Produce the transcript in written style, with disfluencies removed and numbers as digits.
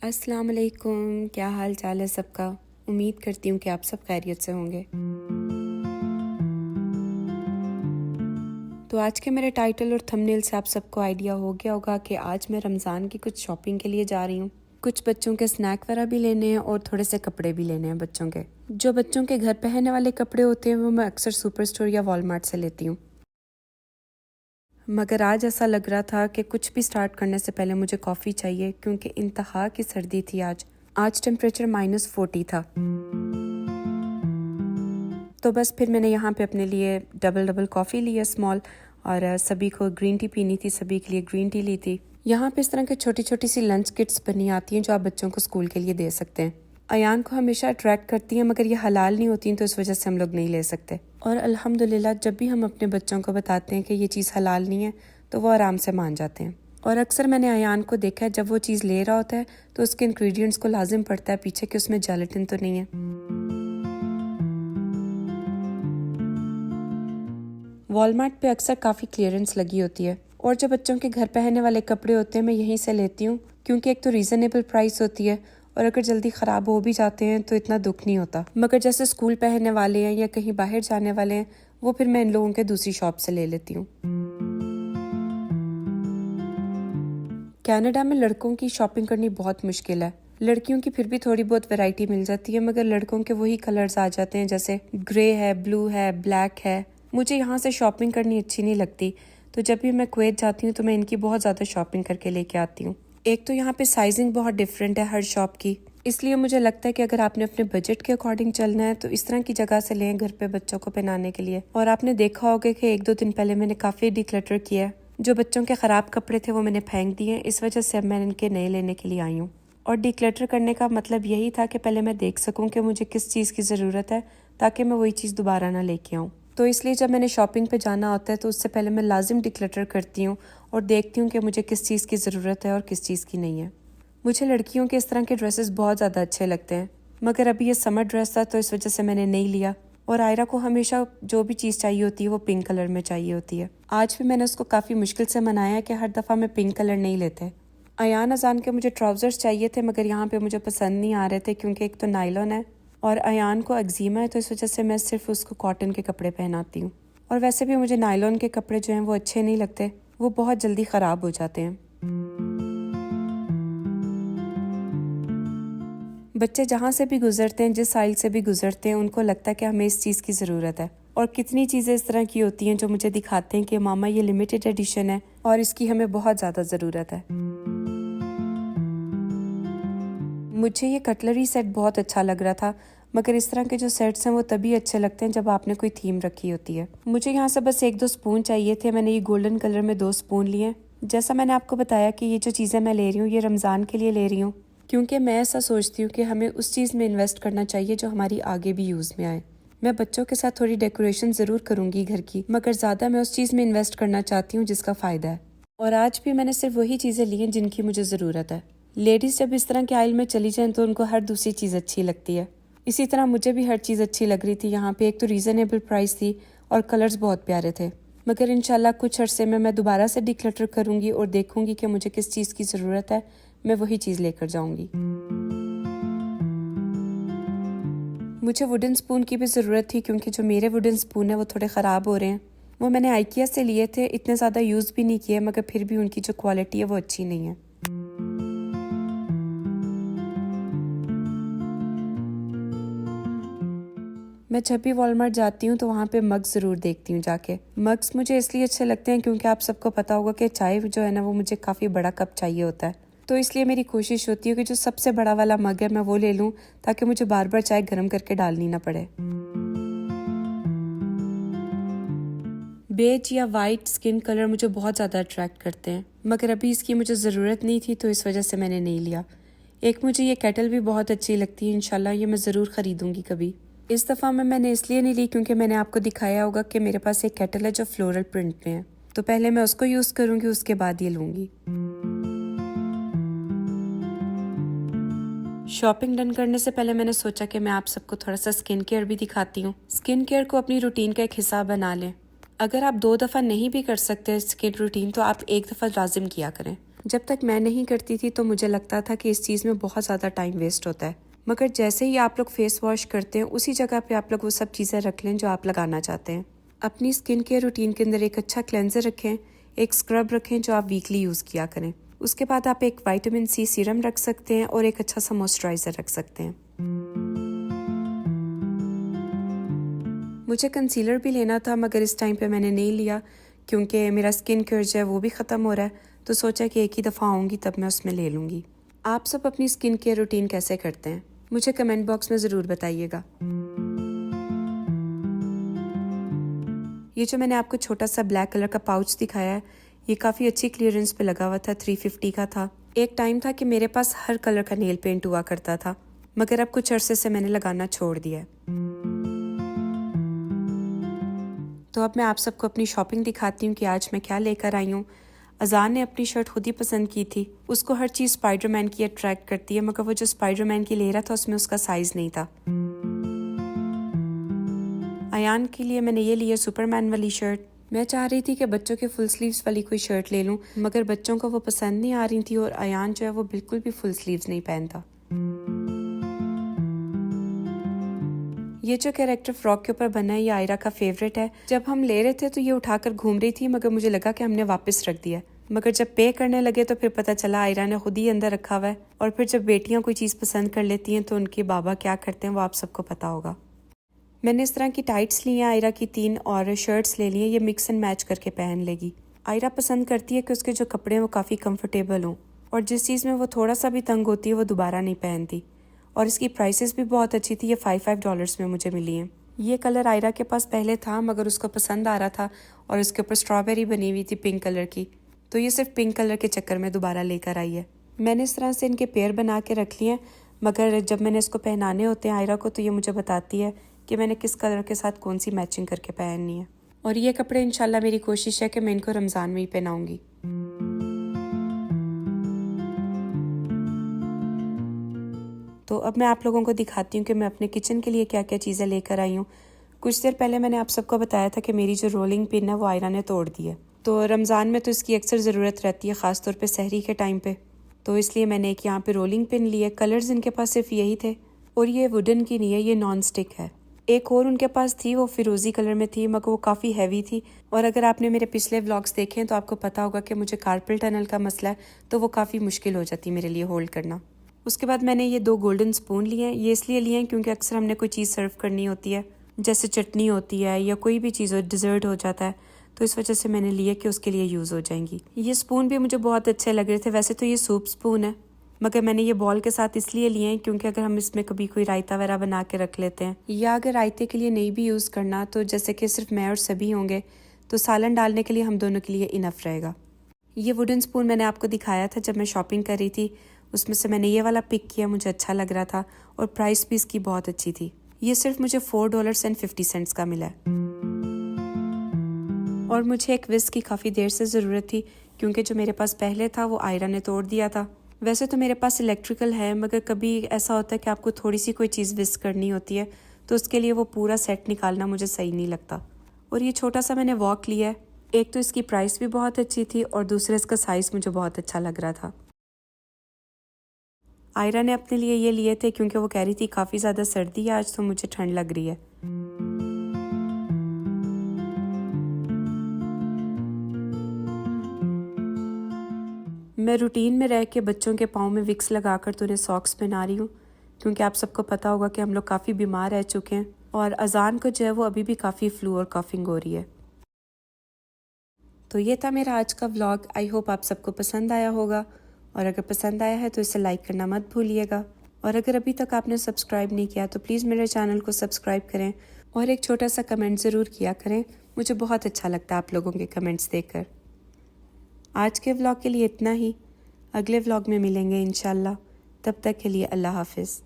अस्सलाम वालेकुम, क्या हाल चाल है सबका। उम्मीद करती हूँ कि आप सब खैरियत से होंगे। तो आज के मेरे टाइटल और थंबनेल से आप सबको आइडिया हो गया होगा कि आज मैं रमज़ान की कुछ शॉपिंग के लिए जा रही हूँ। कुछ बच्चों के स्नैक वगैरह भी लेने हैं और थोड़े से कपड़े भी लेने हैं बच्चों के। जो बच्चों के घर पहनने वाले कपड़े होते हैं वो मैं अक्सर सुपर स्टोर या वॉलमार्ट से लेती हूँ, मगर आज ऐसा लग रहा था कि कुछ भी स्टार्ट करने से पहले मुझे कॉफ़ी चाहिए क्योंकि इंतहा की सर्दी थी। आज टेम्परेचर -40 था। तो बस फिर मैंने यहाँ पे अपने लिए डबल कॉफ़ी ली है स्मॉल, और सभी को ग्रीन टी पीनी थी, सभी के लिए ग्रीन टी ली थी। यहाँ पे इस तरह की छोटी छोटी सी लंच किट्स बनी आती हैं जो आप बच्चों को स्कूल के लिए दे सकते हैं। अयान को हमेशा अट्रैक्ट करती हैं, मगर ये हलाल नहीं होती हैं तो इस वजह से हम लोग नहीं ले सकते। और अल्हम्दुलिल्लाह जब भी हम अपने बच्चों को बताते हैं कि ये चीज़ हलाल नहीं है तो वो आराम से मान जाते हैं। और अक्सर मैंने अयान को देखा है जब वो चीज़ ले रहा होता है तो उसके इंग्रेडिएंट्स को लाजिम पड़ता है पीछे कि उसमें जेलेटिन तो नहीं है। वॉलमार्ट पे अक्सर काफ़ी क्लियरेंस लगी होती है, और जो बच्चों के घर पहनने वाले कपड़े होते हैं मैं यहीं से लेती हूँ क्योंकि एक तो रीज़नेबल प्राइस होती है और अगर जल्दी ख़राब हो भी जाते हैं तो इतना दुख नहीं होता। मगर जैसे स्कूल पहनने वाले हैं या कहीं बाहर जाने वाले हैं वो फिर मैं इन लोगों के दूसरी शॉप से ले लेती हूँ। कनाडा में लड़कों की शॉपिंग करनी बहुत मुश्किल है। लड़कियों की फिर भी थोड़ी बहुत वैरायटी मिल जाती है, मगर लड़कों के वही कलर्स आ जाते हैं जैसे ग्रे है, ब्लू है, ब्लैक है। मुझे यहाँ से शॉपिंग करनी अच्छी नहीं लगती, तो जब भी मैं कुवैत जाती हूँ तो मैं इनकी बहुत ज़्यादा शॉपिंग करके लेके आती हूँ। एक तो यहाँ पे साइजिंग बहुत डिफरेंट है हर शॉप की, इसलिए मुझे लगता है कि अगर आपने अपने बजट के अकॉर्डिंग चलना है तो इस तरह की जगह से लें घर पे बच्चों को पहनाने के लिए। और आपने देखा होगा कि 1-2 दिन पहले मैंने काफ़ी डिक्लटर किया है। जो बच्चों के ख़राब कपड़े थे वो मैंने फेंक दिए, इस वजह से अब मैं इनके नए लेने के लिए आई हूँ। और डिक्लटर करने का मतलब यही था कि पहले मैं देख सकूँ कि मुझे किस चीज़ की ज़रूरत है ताकि मैं वही चीज़ दोबारा ना लेके आऊँ। तो इसलिए जब मैंने शॉपिंग पे जाना होता है तो उससे पहले मैं लाजिम डिक्लटर करती हूँ और देखती हूँ कि मुझे किस चीज़ की ज़रूरत है और किस चीज़ की नहीं है। मुझे लड़कियों के इस तरह के ड्रेसेस बहुत ज़्यादा अच्छे लगते हैं, मगर अभी ये समर ड्रेस था तो इस वजह से मैंने नहीं लिया। और आयरा को हमेशा जो भी चीज़ चाहिए होती है वो पिंक कलर में चाहिए होती है। आज भी मैंने उसको काफ़ी मुश्किल से मनाया कि हर दफ़ा मैं पिंक कलर नहीं लेते। अयान अजान के मुझे ट्राउज़र्स चाहिए थे, मगर यहाँ पे मुझे पसंद नहीं आ रहे थे क्योंकि एक तो नायलॉन है और अयान को एक्जीमा है, तो इस वजह से मैं सिर्फ उसको कॉटन के कपड़े पहनाती हूँ। और वैसे भी मुझे नायलॉन के कपड़े जो हैं वो अच्छे नहीं लगते, वो बहुत जल्दी ख़राब हो जाते हैं। बच्चे जहाँ से भी गुजरते हैं, जिस आइल से भी गुजरते हैं, उनको लगता है कि हमें इस चीज़ की ज़रूरत है। और कितनी चीज़ें इस तरह की होती हैं जो मुझे दिखाते हैं कि मामा ये लिमिटेड एडिशन है और इसकी हमें बहुत ज़्यादा ज़रूरत है। मुझे ये कटलरी सेट बहुत अच्छा लग रहा था, मगर इस तरह के जो सेट्स हैं वो तभी अच्छे लगते हैं जब आपने कोई थीम रखी होती है। मुझे यहाँ से बस 1-2 स्पून चाहिए थे, मैंने ये गोल्डन कलर में 2 स्पून लिए। जैसा मैंने आपको बताया कि ये जो चीज़ें मैं ले रही हूँ ये रमज़ान के लिए ले रही हूँ, क्योंकि मैं ऐसा सोचती हूँ कि हमें उस चीज़ में इन्वेस्ट करना चाहिए जो हमारी आगे भी यूज़ में आए। मैं बच्चों के साथ थोड़ी डेकोरेशन ज़रूर करूँगी घर की, मगर ज़्यादा मैं उस चीज़ में इन्वेस्ट करना चाहती हूँ जिसका फ़ायदा है। और आज भी मैंने सिर्फ वही चीज़ें ली हैं जिनकी मुझे ज़रूरत है। लेडीज़ जब इस तरह के आइल में चली जाएं तो उनको हर दूसरी चीज़ अच्छी लगती है। इसी तरह मुझे भी हर चीज़ अच्छी लग रही थी यहाँ पे। एक तो रीज़नेबल प्राइस थी और कलर्स बहुत प्यारे थे। मगर इंशाल्लाह कुछ अरसे में मैं दोबारा से डिक्लटर करूँगी और देखूँगी कि मुझे किस चीज़ की ज़रूरत है, मैं वही चीज़ लेकर जाऊँगी। मुझे वुडन स्पून की भी ज़रूरत थी क्योंकि जो मेरे वुडन स्पून है वो थोड़े ख़राब हो रहे हैं। वो मैंने आइकिया से लिए थे, इतने ज़्यादा यूज़ भी नहीं किए, मगर फिर भी उनकी जो क्वालिटी है वो अच्छी नहीं है। मैं जब भी वॉलमार्ट जाती हूँ तो वहाँ पे मग ज़रूर देखती हूँ जाके। मग्स मुझे इसलिए अच्छे लगते हैं क्योंकि आप सबको पता होगा कि चाय जो है ना वो मुझे काफ़ी बड़ा कप चाहिए होता है, तो इसलिए मेरी कोशिश होती है कि जो सबसे बड़ा वाला मग है मैं वो ले लूँ ताकि मुझे बार बार चाय गर्म करके डालनी ना पड़े। बेज या वाइट स्किन कलर मुझे बहुत ज़्यादा अट्रैक्ट करते हैं, मगर अभी इसकी मुझे ज़रूरत नहीं थी तो इस वजह से मैंने नहीं लिया। एक मुझे ये केटल भी बहुत अच्छी लगती है, इंशाल्लाह ये मैं ज़रूर ख़रीदूँगी कभी। इस दफ़ा मैंने इसलिए नहीं ली क्योंकि मैंने आपको दिखाया होगा कि मेरे पास एक केटल है जो फ्लोरल प्रिंट में है, तो पहले मैं उसको यूज़ करूँगी, उसके बाद ये लूँगी। शॉपिंग डन करने से पहले मैंने सोचा कि मैं आप सबको थोड़ा सा स्किन केयर भी दिखाती हूँ। स्किन केयर को अपनी रूटीन का एक हिस्सा बना लें। अगर आप 2 दफ़ा नहीं भी कर सकते स्किन रूटीन तो आप 1 दफ़ा लाजिम किया करें। जब तक मैं नहीं करती थी तो मुझे लगता था कि इस चीज़ में बहुत ज़्यादा टाइम वेस्ट होता है, मगर जैसे ही आप लोग फेस वॉश करते हैं उसी जगह पे आप लोग वो सब चीज़ें रख लें जो आप लगाना चाहते हैं। अपनी स्किन केयर रूटीन के अंदर एक अच्छा क्लेंजर रखें, एक स्क्रब रखें जो आप वीकली यूज़ किया करें। उसके बाद आप एक विटामिन सी सीरम रख सकते हैं और एक अच्छा सा मॉइस्चराइज़र रख सकते हैं। मुझे कंसीलर भी लेना था मगर इस टाइम पे मैंने नहीं लिया क्योंकि मेरा स्किन केयर जो है वो भी ख़त्म हो रहा है, तो सोचा कि एक ही दफ़ा आऊँगी तब मैं उसमें ले लूँगी। आप सब अपनी स्किन केयर रूटीन कैसे करते हैं मुझे कमेंट बॉक्स में ज़रूर बताइएगा। ये जो मैंने आपको छोटा सा ब्लैक कलर का पाउच दिखाया है, ये काफ़ी अच्छी क्लियरेंस पे लगा हुआ था, 350 का था। एक टाइम था कि मेरे पास हर कलर का नेल पेंट हुआ करता था, मगर अब कुछ अरसे से मैंने लगाना छोड़ दिया है। तो अब मैं आप सबको अपनी शॉपिंग दिखाती हूँ कि आज मैं क्या लेकर आई हूँ। अजान ने अपनी शर्ट खुद ही पसंद की थी, उसको हर चीज़ स्पाइडरमैन की अट्रैक्ट करती है, मगर वो जो स्पाइडरमैन की ले रहा था उसमें उसका साइज़ नहीं था। अयान के लिए मैंने ये लिया सुपरमैन वाली शर्ट। मैं चाह रही थी कि बच्चों के फुल स्लीव्स वाली कोई शर्ट ले लूं, मगर बच्चों को वो पसंद नहीं आ रही थी और अयान जो है वो बिल्कुल भी फुल स्लीव्स नहीं पहनता। ये जो कैरेक्टर फ्रॉक के ऊपर बना है ये आयरा का फेवरेट है। जब हम ले रहे थे तो ये उठाकर घूम रही थी, मगर मुझे लगा कि हमने वापस रख दिया, मगर जब पे करने लगे तो फिर पता चला आयरा ने खुद ही अंदर रखा हुआ है। और फिर जब बेटियां कोई चीज़ पसंद कर लेती हैं तो उनके बाबा क्या करते हैं वो आप सबको पता होगा। मैंने इस तरह की टाइट्स ली हैं आयरा की 3 और शर्ट्स ले लिए, ये मिक्स एंड मैच करके पहन लेगी। आयरा पसंद करती है कि उसके जो कपड़े हैं वो काफ़ी कंफर्टेबल हों, और जिस चीज़ में वो थोड़ा सा भी तंग होती है वो दोबारा नहीं पहनती। और इसकी प्राइसेस भी बहुत अच्छी थी, ये $5 में मुझे मिली हैं। ये कलर आयरा के पास पहले था मगर उसको पसंद आ रहा था और उसके ऊपर स्ट्रॉबेरी बनी हुई थी पिंक कलर की, तो ये सिर्फ पिंक कलर के चक्कर में दोबारा लेकर आई है। मैंने इस तरह से इनके पेयर बना के रख लिए हैं, मगर जब मैंने इसको पहनाने होते हैं आयरा को तो ये मुझे बताती है कि मैंने किस कलर के साथ कौन सी मैचिंग करके पहननी है। और ये कपड़े इंशाल्लाह मेरी कोशिश है कि मैं इनको रमज़ान में ही पहनाऊंगी। तो अब मैं आप लोगों को दिखाती हूँ कि मैं अपने किचन के लिए क्या क्या चीज़ें लेकर आई हूँ। कुछ देर पहले मैंने आप सबको बताया था कि मेरी जो रोलिंग पिन है वो आयरा ने तोड़ दी है, तो रमज़ान में तो इसकी अक्सर ज़रूरत रहती है, ख़ासतौर पे सहरी के टाइम पे, तो इसलिए मैंने एक यहाँ पे रोलिंग पिन ली है। कलर्स इनके पास सिर्फ यही थे और ये वुडन की नहीं है, ये नॉन स्टिक है। एक और उनके पास थी, वो फिरोज़ी कलर में थी मगर वो काफ़ी हैवी थी, और अगर आपने मेरे पिछले व्लॉग्स देखे हैं तो आपको पता होगा कि मुझे कार्पल टनल का मसला है, तो वो काफ़ी मुश्किल हो जाती है मेरे लिए होल्ड करना। उसके बाद मैंने ये 2 गोल्डन स्पून लिए हैं, ये इसलिए लिए हैं क्योंकि अक्सर हमने कोई चीज़ सर्व करनी होती है, जैसे चटनी होती है या कोई भी चीज़ हो, डिज़र्ट हो जाता है, तो इस वजह से मैंने लिए कि उसके लिए यूज़ हो जाएंगी। ये स्पून भी मुझे बहुत अच्छे लग रहे थे। वैसे तो ये सूप स्पून है, मगर मैंने ये बॉल के साथ इसलिए लिए हैं क्योंकि अगर हम इसमें कभी कोई रायता वगैरह बना के रख लेते हैं, या अगर रायते के लिए नहीं भी यूज़ करना, तो जैसे कि सिर्फ मैं और सभी होंगे तो सालन डालने के लिए हम दोनों के लिए इनफ रहेगा। ये वुडन स्पून मैंने आपको दिखाया था जब मैं शॉपिंग कर रही थी, उसमें से मैंने ये वाला पिक किया, मुझे अच्छा लग रहा था और प्राइस भी इसकी बहुत अच्छी थी। ये सिर्फ मुझे $4.50 का मिला है। और मुझे एक विस्क की काफ़ी देर से ज़रूरत थी क्योंकि जो मेरे पास पहले था वो आयरा ने तोड़ दिया था। वैसे तो मेरे पास इलेक्ट्रिकल है, मगर कभी ऐसा होता है कि आपको थोड़ी सी कोई चीज़ विस्क करनी होती है तो उसके लिए वो पूरा सेट निकालना मुझे सही नहीं लगता। और ये छोटा सा मैंने वॉक लिया है। एक तो इसकी प्राइस भी बहुत अच्छी थी और दूसरा इसका साइज़ मुझे बहुत अच्छा लग रहा था। आयरा ने अपने लिए ये लिए थे क्योंकि वो कह रही थी काफ़ी ज़्यादा सर्दी है आज, तो मुझे ठंड लग रही है। मैं रूटीन में रह के बच्चों के पाँव में विक्स लगाकर तो उन्हें सॉक्स पहना रही हूँ, क्योंकि आप सबको पता होगा कि हम लोग काफ़ी बीमार रह चुके हैं और अजान को जो है वो अभी भी काफ़ी फ्लू और कॉफिंग हो रही है। तो ये था मेरा आज का व्लॉग। आई होप आप सबको पसंद आया होगा, और अगर पसंद आया है तो इसे लाइक करना मत भूलिएगा, और अगर अभी तक आपने सब्सक्राइब नहीं किया तो प्लीज़ मेरे चैनल को सब्सक्राइब करें और एक छोटा सा कमेंट ज़रूर किया करें। मुझे बहुत अच्छा लगता है आप लोगों के कमेंट्स देखकर। आज के व्लॉग के लिए इतना ही, अगले व्लॉग में मिलेंगे इंशाल्लाह। तब तक के लिए अल्लाह हाफिज़।